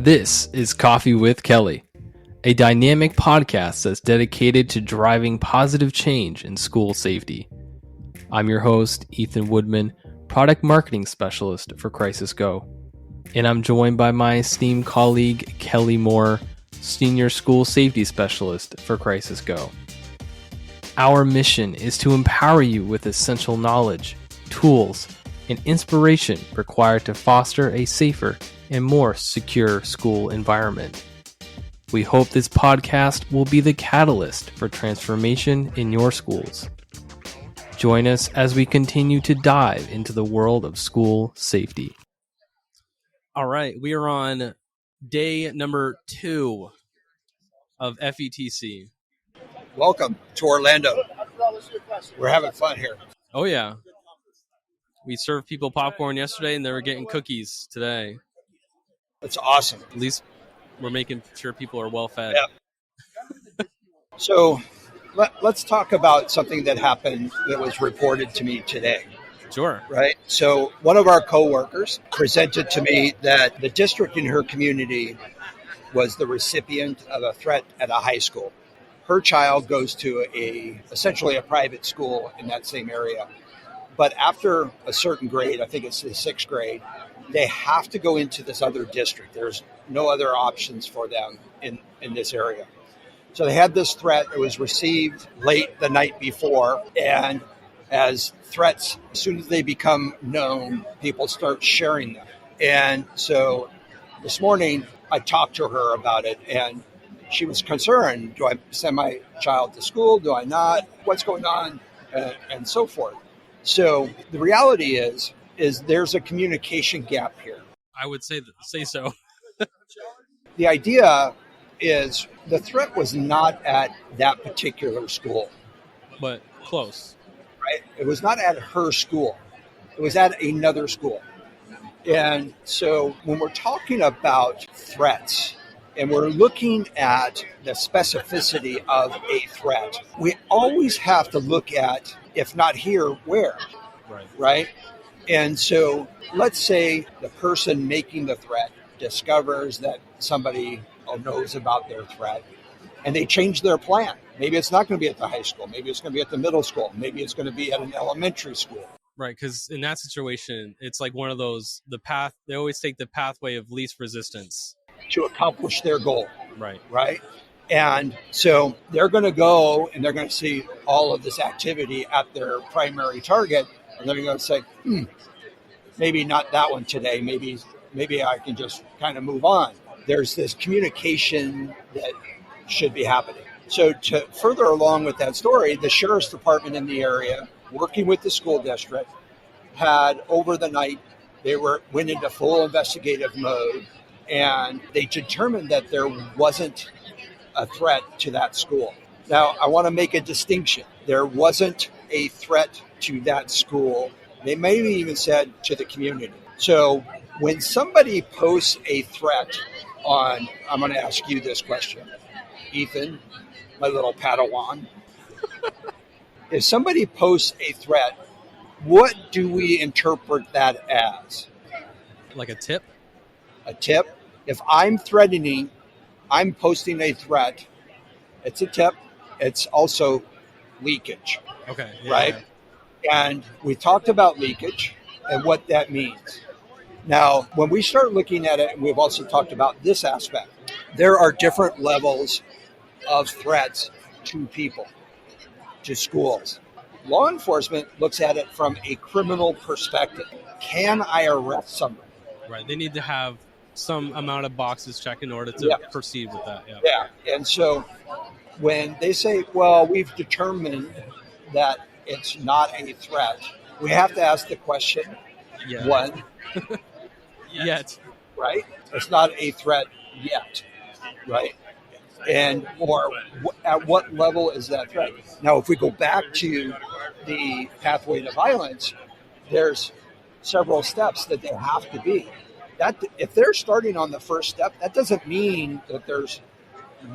This is Coffee with Kelly, a dynamic podcast that's dedicated to driving positive change in school safety. I'm your host, Ethan Woodman, Product Marketing Specialist for Crisis Go, and I'm joined by my esteemed colleague, Kelly Moore, Senior School Safety Specialist for Crisis Go. Our mission is to empower you with essential knowledge, tools, and inspiration required to foster a safer and more secure school environment. We hope this podcast will be the catalyst for transformation in your schools. Join us as we continue to dive into the world of school safety. All right, we are on day number 2 of FETC. Welcome to Orlando. We're having fun here. Oh, yeah. We served people popcorn yesterday, and they were getting cookies today. That's awesome. At least we're making sure people are well fed. Yeah. So let's talk about something that happened that was reported to me today. Sure. Right? So one of our coworkers presented to me that the district in her community was the recipient of a threat at a high school. Her child goes to essentially a private school in that same area. But after a certain grade, I think it's the 6th grade, they have to go into this other district. There's no other options for them in this area. So they had this threat. It was received late the night before. And as threats, as soon as they become known, people start sharing them. And so this morning, I talked to her about it, and she was concerned. Do I send my child to school? Do I not? What's going on? And so forth. So the reality is there's a communication gap here. I would say so. The idea is the threat was not at that particular school. But close. Right? It was not at her school. It was at another school. And so when we're talking about threats and we're looking at the specificity of a threat, we always have to look at, if not here, where? Right? And so let's say the person making the threat discovers that somebody knows about their threat and they change their plan. Maybe it's not going to be at the high school. Maybe it's going to be at the middle school. Maybe it's going to be at an elementary school. Right, because in that situation, it's like one of those, they always take the pathway of least resistance. To accomplish their goal. Right. And so they're going to go and they're going to see all of this activity at their primary target. And they're going to say, maybe not that one today. Maybe I can just kind of move on. There's this communication that should be happening. So to further along with that story, the sheriff's department in the area, working with the school district, had over the night, went into full investigative mode, and they determined that there wasn't a threat to that school. Now, I want to make a distinction. There wasn't a threat to that school. They maybe even said to the community. So when somebody posts a threat I'm going to ask you this question, Ethan, my little Padawan. If somebody posts a threat, what do we interpret that as? Like a tip? A tip? If I'm threatening, I'm posting a threat, it's a tip. It's also leakage. Okay. Yeah, right? Yeah. And we talked about leakage and what that means. Now, when we start looking at it, and we've also talked about this aspect, there are different levels of threats to people, to schools. Law enforcement looks at it from a criminal perspective. Can I arrest somebody? Right. They need to have some amount of boxes checked in order to proceed with that. Yeah. And so when they say, well, we've determined that it's not a threat, we have to ask the question, one, yet. Right? It's not a threat yet, right? And or at what level is that threat? Now, if we go back to the pathway to violence, there's several steps that there have to be. That if they're starting on the first step, that doesn't mean that there's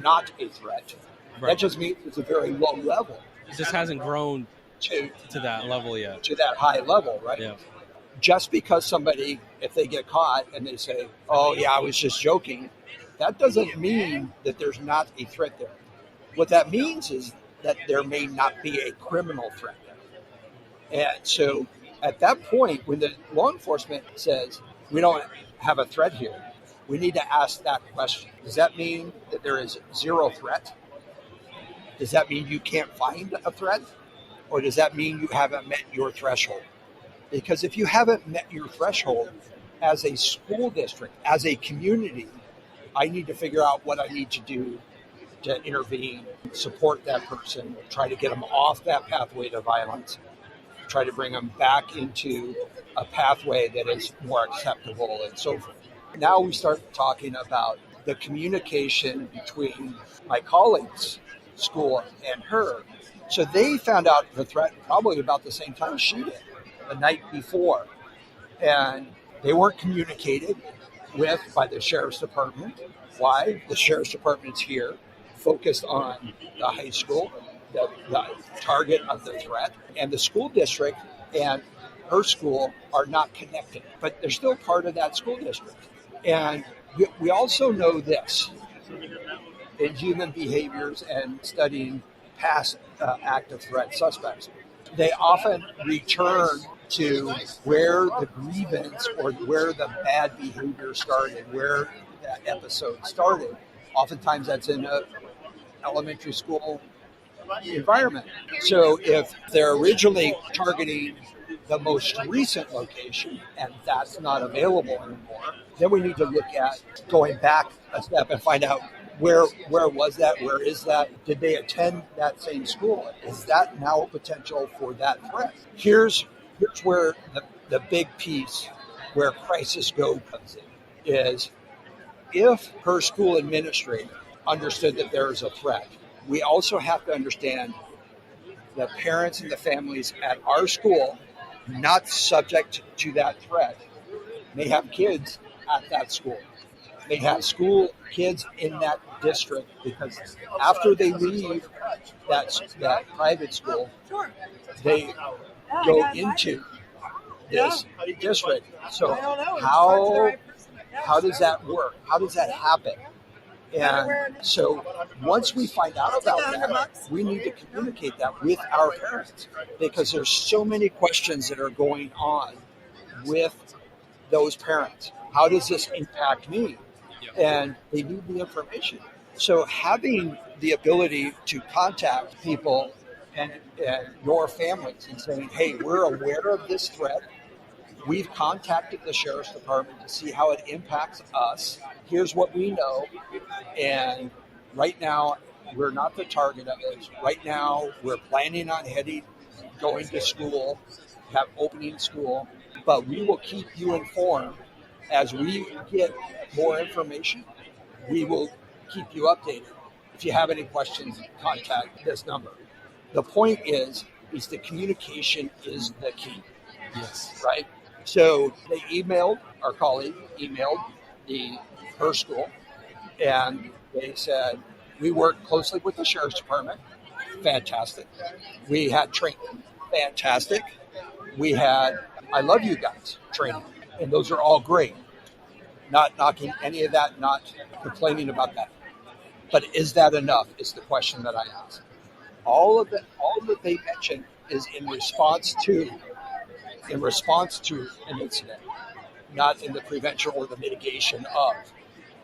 not a threat. Right. That just means it's a very low level. It just hasn't grown to that level yet. To that high level, right? Yeah. just because somebody, if they get caught and they say, oh, yeah, I was just joking, that doesn't mean that there's not a threat there. What that means is that there may not be a criminal threat there. And so at that point, when the law enforcement says, we don't have a threat here, we need to ask that question. Does that mean that there is zero threat? Does that mean you can't find a threat? Or does that mean you haven't met your threshold? Because if you haven't met your threshold as a school district, as a community, I need to figure out what I need to do to intervene, support that person, try to get them off that pathway to violence, try to bring them back into a pathway that is more acceptable and so forth. Now we start talking about the communication between my colleagues, school, and her. So they found out the threat probably about the same time she did, the night before. And they weren't communicated with by the sheriff's department. Why? The sheriff's department's here, focused on the high school, the target of the threat, and the school district and her school are not connected, but they're still part of that school district. And we also know this in human behaviors and studying past active threat suspects. They often return to where the grievance or where the bad behavior started, where that episode started. Oftentimes that's in an elementary school environment. So if they're originally targeting the most recent location and that's not available anymore, then we need to look at going back a step and find out where was that, where is that, did they attend that same school? Is that now a potential for that threat? Here's where the big piece where Crisis Go comes in is if her school administrator understood that there is a threat, we also have to understand the parents and the families at our school not subject to that threat may have kids at that school. They have school kids in that district because after they leave that private school, they go into this district. So how does that work? How does that happen? And so once we find out about that, we need to communicate that with our parents because there's so many questions that are going on with those parents. How does this impact me? And they need the information. So having the ability to contact people and your families and saying, hey, we're aware of this threat. We've contacted the sheriff's department to see how it impacts us. Here's what we know. And right now, we're not the target of it. Right now, we're planning on going to school, have opening school, but we will keep you informed. As we get more information, we will keep you updated. If you have any questions, contact this number. The point is the communication is the key. Yes. Right? So they our colleague emailed her school, and they said, we work closely with the sheriff's department. Fantastic. We had training. Fantastic. We had I love you guys training. And those are all great. Not knocking any of that, not complaining about that. But is that enough is the question that I ask. All that they mention is in response to an incident, not in the prevention or the mitigation of.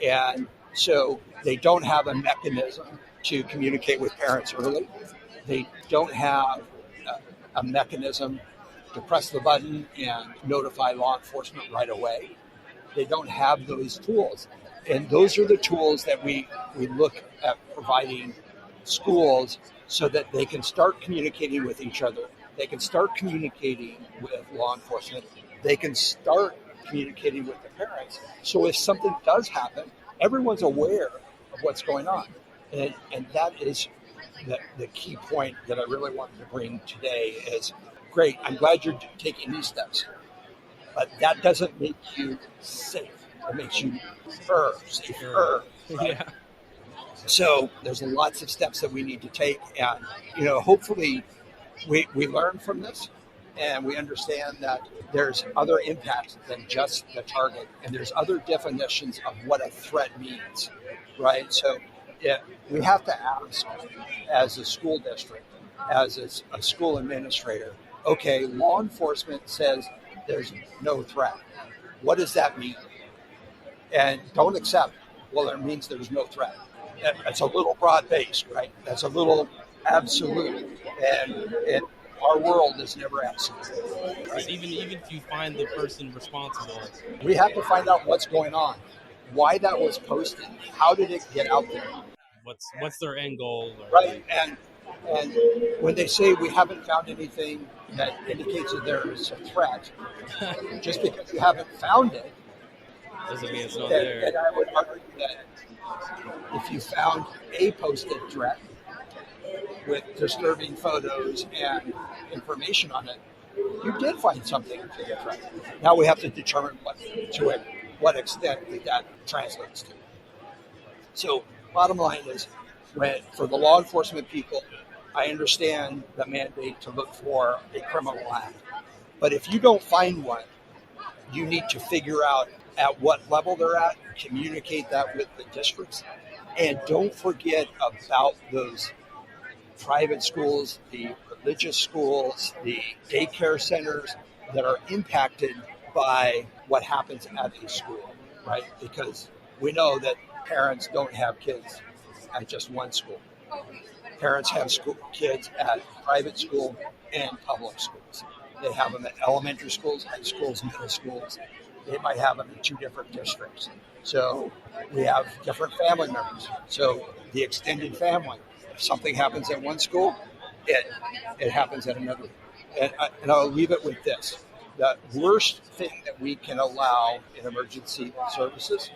And so they don't have a mechanism to communicate with parents early. They don't have a mechanism to press the button and notify law enforcement right away. They don't have those tools. And those are the tools that we look at providing schools so that they can start communicating with each other. They can start communicating with law enforcement. They can start communicating with the parents. So if something does happen, everyone's aware of what's going on. And that is the key point that I really wanted to bring today is, great, I'm glad you're taking these steps. But that doesn't make you safe. It makes you safer. Right? Yeah. So there's lots of steps that we need to take. And, hopefully we learn from this. And we understand that there's other impacts than just the target, and there's other definitions of what a threat means, right? So we have to ask, as a school district, as a school administrator, okay, law enforcement says there's no threat. What does that mean? And don't accept, well, it means there's no threat. That's a little broad-based, right? That's a little absolute. And our world is never absolute. Right? Even if you find the person responsible, we have to find out what's going on, why that was posted, how did it get out there, what's their end goal, right? And when they say we haven't found anything that indicates that there is a threat, just because you haven't found it doesn't mean it's not there. And I would argue that if you found a posted threat with disturbing photos and information on it, you did find something to the threat. Now we have to determine what extent that translates to. So bottom line is, for the law enforcement people, I understand the mandate to look for a criminal act. But if you don't find one, you need to figure out at what level they're at, communicate that with the districts, and don't forget about those private schools, the religious schools, the daycare centers that are impacted by what happens at a school, right? Because we know that parents don't have kids at just one school. Parents have kids at private school and public schools. They have them at elementary schools, high schools, middle schools. They might have them in two different districts. So we have different family members. So the extended family, if something happens at one school, it happens at another. And I'll leave it with this. The worst thing that we can allow in emergency services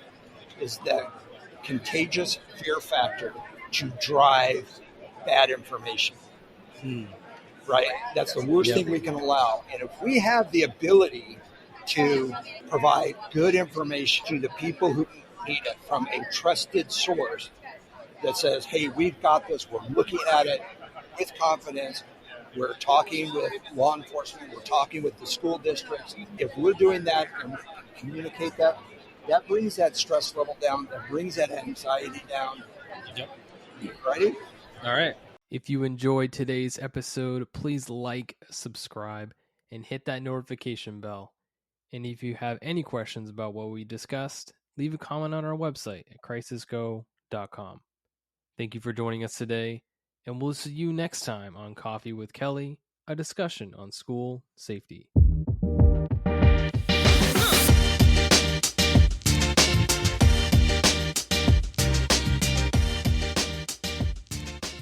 is that contagious fear factor to drive bad information. Right? That's the worst thing we can allow. And if we have the ability to provide good information to the people who need it from a trusted source that says, hey, we've got this, we're looking at it with confidence, we're talking with law enforcement, we're talking with the school districts. If we're doing that and we communicate that, that brings that stress level down, that brings that anxiety down. Yep. Ready? All right. If you enjoyed today's episode, please like, subscribe, and hit that notification bell. And if you have any questions about what we discussed, leave a comment on our website at crisisgo.com. Thank you for joining us today, and we'll see you next time on Coffee with Kelly, a discussion on school safety.